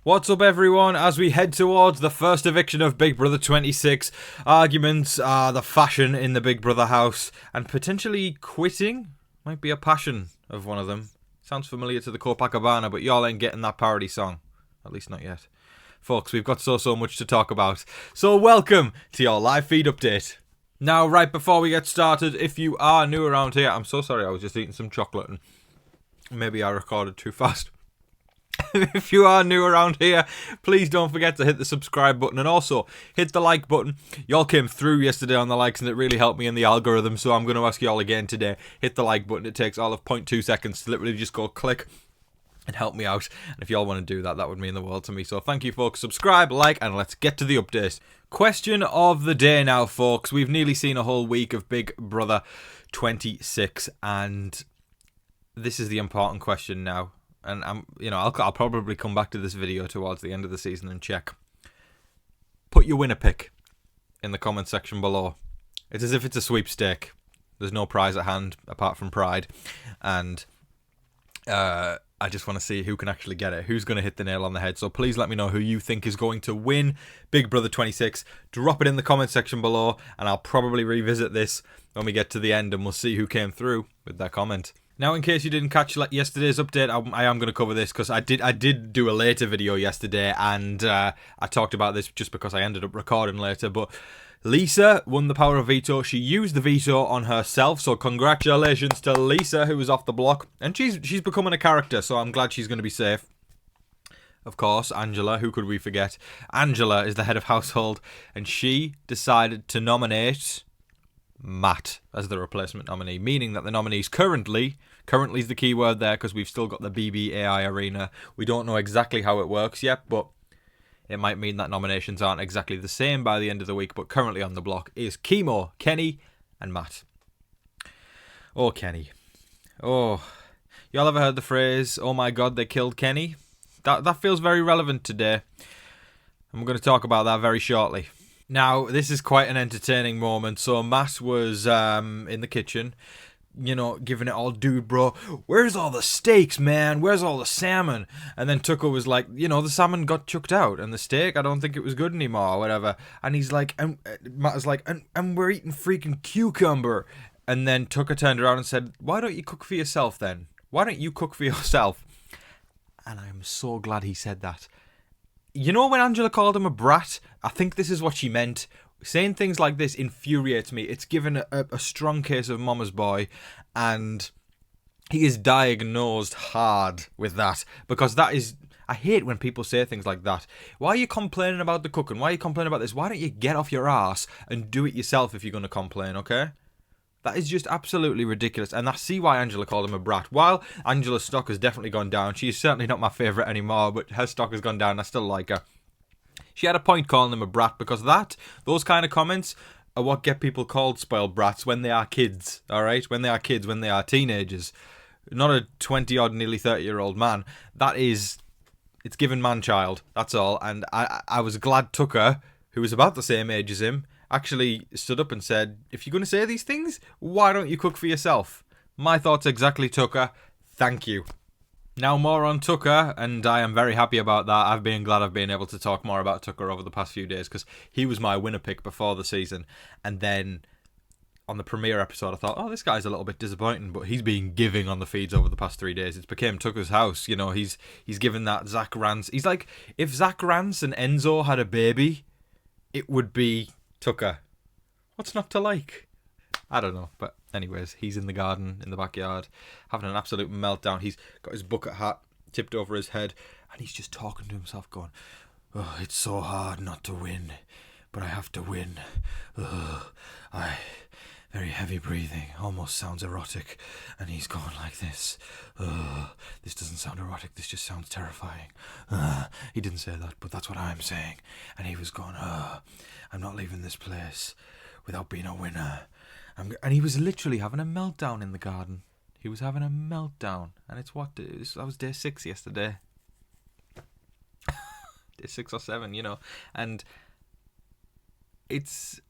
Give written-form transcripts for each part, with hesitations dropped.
What's up, everyone? As we head towards the first eviction of Big Brother 26, arguments are the fashion in the Big Brother house, and potentially quitting might be a passion of one of them. Sounds familiar to the Copacabana, but y'all ain't getting that parody song. At least not yet. Folks, we've got so much to talk about. So welcome to your live feed update. Now, right before we get started, if you are new around here, I'm so sorry, I was just eating some chocolate and maybe I recorded too fast. If you are new around here, please don't forget to hit the subscribe button and also hit the like button. Y'all came through yesterday on the likes and it really helped me in the algorithm, so I'm going to ask y'all again today. Hit the like button. It takes all of 0.2 seconds to literally just go click and help me out. And if y'all want to do that, that would mean the world to me. So thank you, folks. Subscribe, like, and let's get to the update. Question of the day now, folks. We've nearly seen a whole week of Big Brother 26, and this is the important question now. And I'll probably come back to this video towards the end of the season and check. Put your winner pick in the comment section below. It's as if it's a sweepstake. There's no prize at hand apart from pride, and I just want to see who can actually get it. Who's going to hit the nail on the head? So please let me know who you think is going to win Big Brother 26. Drop it in the comment section below, and I'll probably revisit this when we get to the end, and we'll see who came through with that comment. Now, in case you didn't catch yesterday's update, I am going to cover this because I did do a later video yesterday, and I talked about this just because I ended up recording later. But Lisa won the power of veto. She used the veto on herself, so congratulations to Lisa, who was off the block. And she's becoming a character, so I'm glad she's going to be safe. Of course, Angela, who could we forget? Angela is the head of household, and she decided to nominate Matt as the replacement nominee, meaning that the nominees currently is the key word there because we've still got the BBAI arena. We don't know exactly how it works yet, but it might mean that nominations aren't exactly the same by the end of the week. But currently on the block is Chemo, Kenney, and Matt. Oh, Kenney. Oh, y'all ever heard the phrase, "Oh my God, they killed Kenney"? That feels very relevant today, and we're going to talk about that very shortly. Now, this is quite an entertaining moment. So Matt was in the kitchen, giving it all, "Dude, bro, where's all the steaks, man? Where's all the salmon?" And then Tucker was like, the salmon got chucked out, and the steak, I don't think it was good anymore, or whatever. And he's like, and Matt was like, and we're eating freaking cucumber. And then Tucker turned around and said, "Why don't you cook for yourself then? Why don't you cook for yourself?" And I'm so glad he said that. When Angela called him a brat, I think this is what she meant. Saying things like this infuriates me. It's given a strong case of mama's boy, and he is diagnosed hard with that, because that is... I hate when people say things like that. Why are you complaining about the cooking? Why are you complaining about this? Why don't you get off your ass and do it yourself if you're going to complain, okay? That is just absolutely ridiculous, and I see why Angela called him a brat. While Angela's stock has definitely gone down, she's certainly not my favourite anymore, but her stock has gone down, I still like her. She had a point calling him a brat, because those kind of comments are what get people called spoiled brats when they are kids, alright? When they are kids, when they are teenagers. Not a 20-odd, nearly 30-year-old man. It's given man-child, that's all. And I was glad Tucker, who was about the same age as him, actually stood up and said, "If you're going to say these things, why don't you cook for yourself?" My thoughts exactly, Tucker. Thank you. Now more on Tucker, and I am very happy about that. I've been glad I've been able to talk more about Tucker over the past few days, because he was my winner pick before the season. And then on the premiere episode, I thought, oh, this guy's a little bit disappointing, but he's been giving on the feeds over the past 3 days. It's became Tucker's house. He's given that Zach Rance. He's like, if Zach Rance and Enzo had a baby, it would be Tucker. What's not to like? I don't know, but anyways, he's in the garden in the backyard having an absolute meltdown. He's got his bucket hat tipped over his head, and he's just talking to himself going, "Oh, it's so hard not to win, but I have to win. Very heavy breathing, almost sounds erotic." And he's going like this. This doesn't sound erotic, this just sounds terrifying. He didn't say that, but that's what I'm saying. And he was going, "I'm not leaving this place without being a winner." And he was literally having a meltdown in the garden. He was having a meltdown. And that was day 6 yesterday. Day 6 or 7, And it's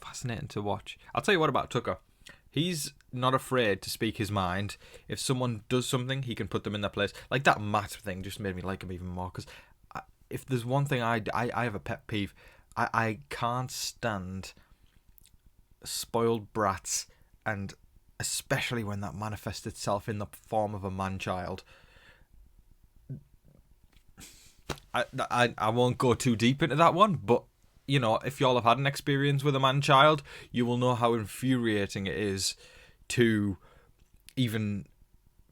fascinating to watch. I'll tell you what about Tucker. He's not afraid to speak his mind. If someone does something, he can put them in their place. Like that Matt thing just made me like him even more, because if there's one thing I have a pet peeve, I can't stand spoiled brats, and especially when that manifests itself in the form of a man-child. I won't go too deep into that one, but you know, if y'all have had an experience with a man-child, you will know how infuriating it is to even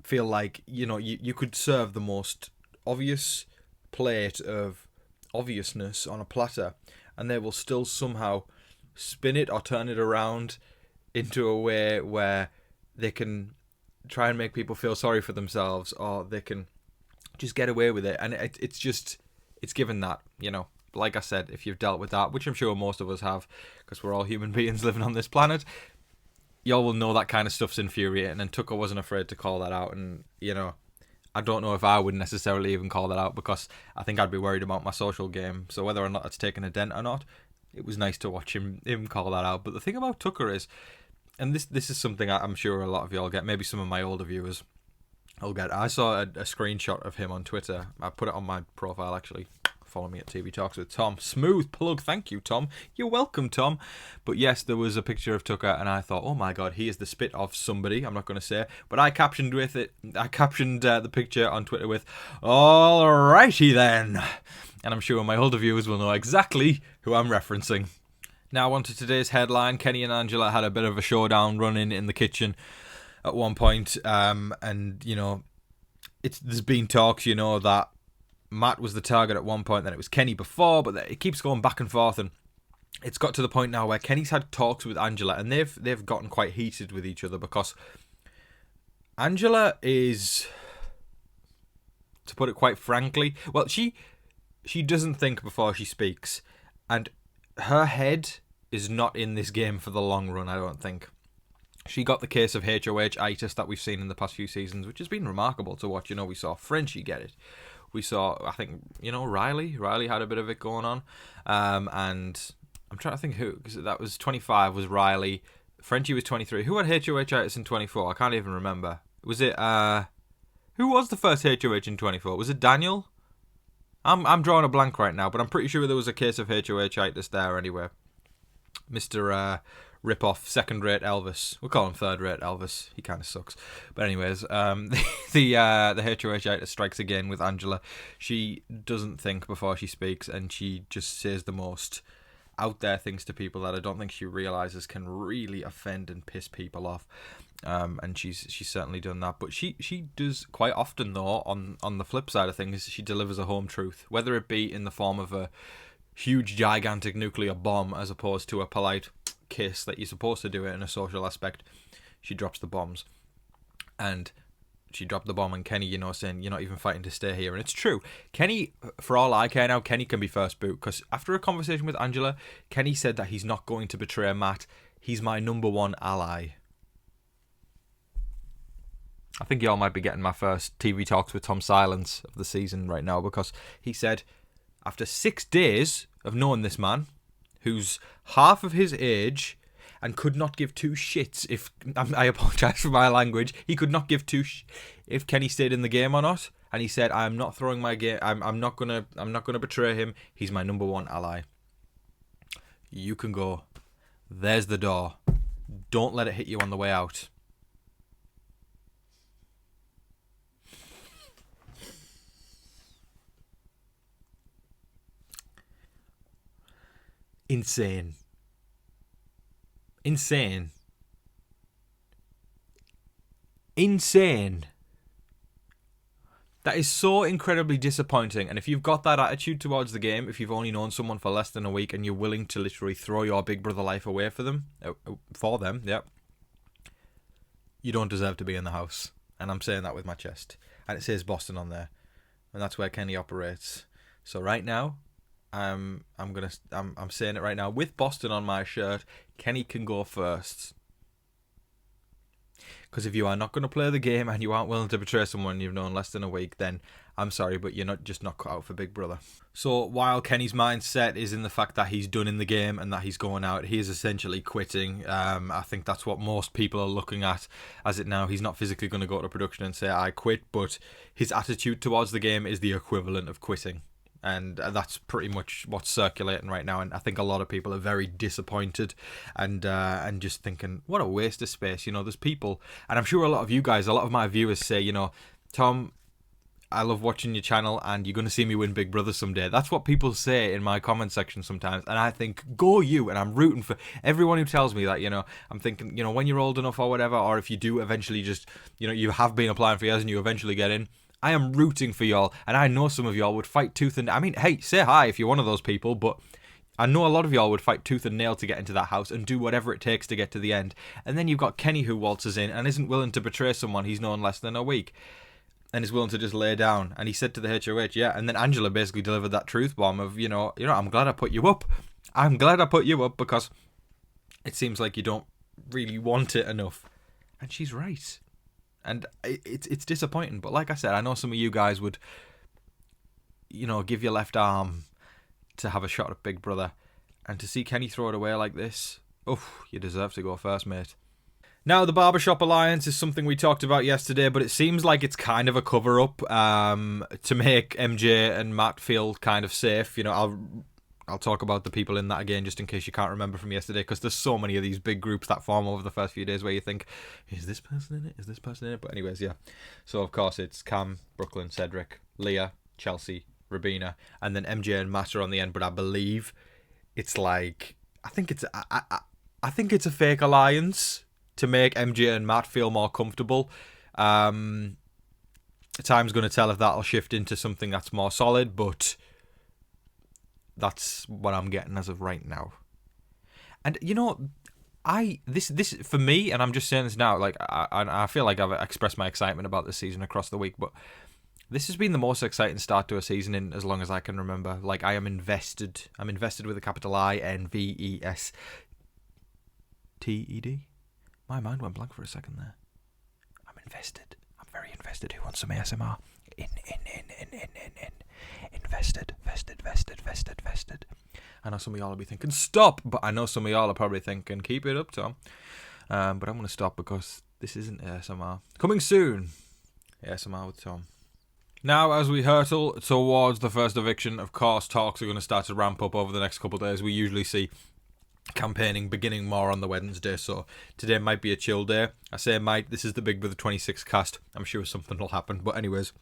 feel like, you know, you could serve the most obvious plate of obviousness on a platter, and they will still somehow spin it or turn it around into a way where they can try and make people feel sorry for themselves, or they can just get away with it. And it's given that, you know, like I said, if you've dealt with that, which I'm sure most of us have, because we're all human beings living on this planet, y'all will know that kind of stuff's infuriating, and Tucker wasn't afraid to call that out. And, you know, I don't know if I would necessarily even call that out, because I think I'd be worried about my social game. So whether or not it's taken a dent or not, it was nice to watch him call that out. But the thing about Tucker is, and this is something I'm sure a lot of y'all get, maybe some of my older viewers will get. I saw a screenshot of him on Twitter. I put it on my profile, actually. Follow me at TV Talks with Tom. Smooth plug. Thank you, Tom. You're welcome, Tom. But yes, there was a picture of Tucker, and I thought, oh my God, he is the spit of somebody. I'm not going to say, but I captioned the picture on Twitter with, "Alrighty then," and I'm sure my older viewers will know exactly who I'm referencing. Now on to today's headline. Kenney and Angela had a bit of a showdown running in the kitchen at one point, and you know, there's been talks, you know, that Matt was the target at one point, then it was Kenney before, but it keeps going back and forth, and it's got to the point now where Kenney's had talks with Angela, and they've gotten quite heated with each other, because Angela is, to put it quite frankly, well, she doesn't think before she speaks, and her head is not in this game for the long run, I don't think. She got the case of HOH-itis that we've seen in the past few seasons, which has been remarkable to watch. You know, we saw Frenchie get it. We saw, I think, you know, Riley had a bit of it going on. And I'm trying to think who, because that was 25 was Riley. Frenchie was 23. Who had HOH-itis in 24? I can't even remember. Was it, who was the first HOH in 24? Was it Daniel? I'm drawing a blank right now, but I'm pretty sure there was a case of HOH-itis there anyway. Mr. Rip-off, second-rate Elvis. We'll call him third-rate Elvis. He kind of sucks. But anyways, the HOH-itis strikes again with Angela. She doesn't think before she speaks, and she just says the most out-there things to people that I don't think she realises can really offend and piss people off. And she's certainly done that. But she does quite often, though, on the flip side of things, she delivers a home truth, whether it be in the form of a huge, gigantic nuclear bomb as opposed to a polite kiss that you're supposed to do it in a social aspect. She drops the bombs, and she dropped the bomb on Kenney, you know, saying, "You're not even fighting to stay here." And it's true. Kenney, for all I care now, Kenney can be first boot, because after a conversation with Angela, Kenney said that he's not going to betray Matt. He's my number one ally. I think y'all might be getting my first TV Talks with Tom silence of the season right now, because he said, after 6 days of knowing this man, who's half of his age and could not give two shits if, I apologise for my language, he could not give if Kenney stayed in the game or not. And he said, "I'm not throwing my game. I'm not gonna betray him. He's my number one ally. You can go. There's the door. Don't let it hit you on the way out." Insane. That is so incredibly disappointing. And if you've got that attitude towards the game, if you've only known someone for less than a week and you're willing to literally throw your Big Brother life away for them, you don't deserve to be in the house. And I'm saying that with my chest. And it says Boston on there, and that's where Kenney operates. So right now, I'm saying it right now with Boston on my shirt. Kenney can go first, because if you are not going to play the game and you aren't willing to betray someone you've known less than a week, then I'm sorry, but you're not cut out for Big Brother. So while Kenny's mindset is in the fact that he's done in the game and that he's going out, he is essentially quitting. I think that's what most people are looking at as it now. He's not physically going to go to production and say, "I quit," but his attitude towards the game is the equivalent of quitting. And that's pretty much what's circulating right now. And I think a lot of people are very disappointed and just thinking, what a waste of space. You know, there's people, and I'm sure a lot of you guys, a lot of my viewers say, you know, Tom, I love watching your channel and you're going to see me win Big Brother someday. That's what people say in my comment section sometimes. And I think, go you. And I'm rooting for everyone who tells me that, you know. I'm thinking, you know, when you're old enough or whatever, or if you do eventually just, you know, you have been applying for years and you eventually get in, I am rooting for y'all, and I know some of y'all would fight tooth and... I mean, hey, say hi if you're one of those people, but I know a lot of y'all would fight tooth and nail to get into that house and do whatever it takes to get to the end. And then you've got Kenney who waltzes in and isn't willing to betray someone he's known less than a week and is willing to just lay down. And he said to the HOH, yeah, and then Angela basically delivered that truth bomb of, you know, I'm glad I put you up. I'm glad I put you up because it seems like you don't really want it enough. And she's right. And it's disappointing, but like I said, I know some of you guys would, you know, give your left arm to have a shot at Big Brother. And to see Kenney throw it away like this, you deserve to go first, mate. Now, the Barbershop Alliance is something we talked about yesterday, but it seems like it's kind of a cover-up to make MJ and Matt feel kind of safe. You know, I'll talk about the people in that again just in case you can't remember from yesterday, because there's so many of these big groups that form over the first few days where you think, is this person in it? Is this person in it? But anyways, yeah. So, of course, it's Cam, Brooklyn, Cedric, Leah, Chelsea, Rabina, and then MJ and Matt are on the end, but I believe it's like... I think it's a fake alliance to make MJ and Matt feel more comfortable. Time's going to tell if that'll shift into something that's more solid, but... that's what I'm getting as of right now. And, you know, this for me, and I'm just saying this now, like, I feel like I've expressed my excitement about this season across the week, but this has been the most exciting start to a season in as long as I can remember. Like, I am invested. I'm invested with a capital INVESTED. My mind went blank for a second there. I'm invested. I'm very invested. Who wants some ASMR? Vested. I know some of y'all will be thinking, stop! But I know some of y'all are probably thinking, keep it up, Tom. But I'm going to stop because this isn't ASMR. Coming soon, ASMR with Tom. Now, as we hurtle towards the first eviction, of course, talks are going to start to ramp up over the next couple of days. We usually see campaigning beginning more on the Wednesday, so today might be a chill day. I say might, this is the Big Brother 26 cast. I'm sure something will happen, but anyways,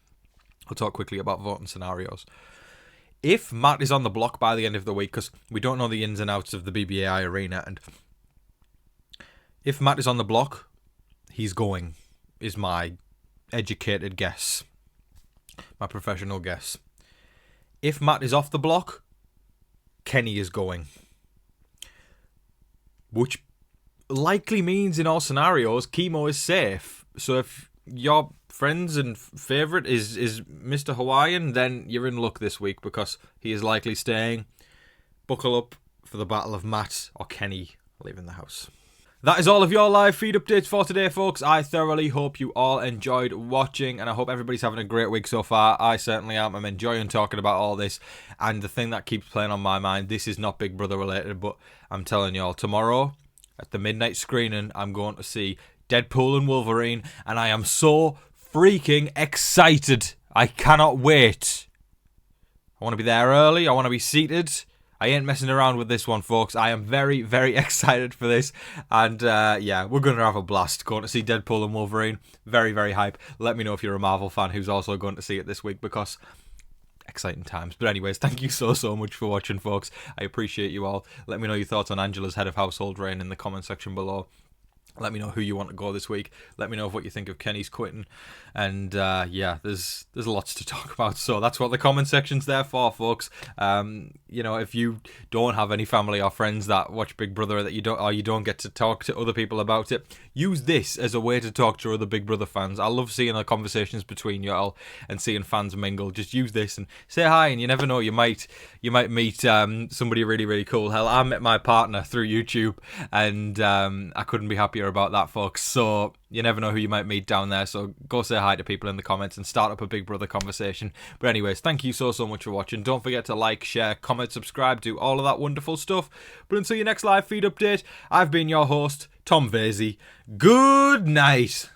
I'll talk quickly about voting scenarios. If Matt is on the block by the end of the week, because we don't know the ins and outs of the BBAI arena, and if Matt is on the block, he's going, is my educated guess, my professional guess. If Matt is off the block, Kenney is going. Which likely means in all scenarios, Chemo is safe. So if your friends and favourite is Mr. Hawaiian, then you're in luck this week because he is likely staying. Buckle up for the battle of Matt or Kenney leaving the house. That is all of your live feed updates for today, folks. I thoroughly hope you all enjoyed watching, and I hope everybody's having a great week so far. I certainly am. I'm enjoying talking about all this, and the thing that keeps playing on my mind, this is not Big Brother related, but I'm telling y'all, tomorrow at the midnight screening, I'm going to see Deadpool and Wolverine, and I am so freaking excited. I cannot wait. I want to be there early. I want to be seated. I ain't messing around with this one, folks. I am very, very excited for this. And, yeah, we're going to have a blast going to see Deadpool and Wolverine. Very, very hype. Let me know if you're a Marvel fan who's also going to see it this week, because exciting times. But anyways, thank you so much for watching, folks. I appreciate you all. Let me know your thoughts on Angela's head of household reign in the comment section below. Let me know who you want to go this week. Let me know what you think of Kenney's quitting. And, yeah, there's lots to talk about. So that's what the comment section's there for, folks. You know, if you don't have any family or friends that watch Big Brother, that you don't get to talk to other people about it, use this as a way to talk to other Big Brother fans. I love seeing the conversations between y'all and seeing fans mingle. Just use this and say hi, and you never know, you might meet somebody really, really cool. Hell, I met my partner through YouTube, and I couldn't be happier about that, folks. So you never know who you might meet down there, so go say hi to people in the comments and start up a Big Brother conversation. But anyways, thank you so much for watching. Don't forget to like, share, comment, subscribe, do all of that wonderful stuff. But until your next live feed update, I've been your host, Tom Vasey. Good night.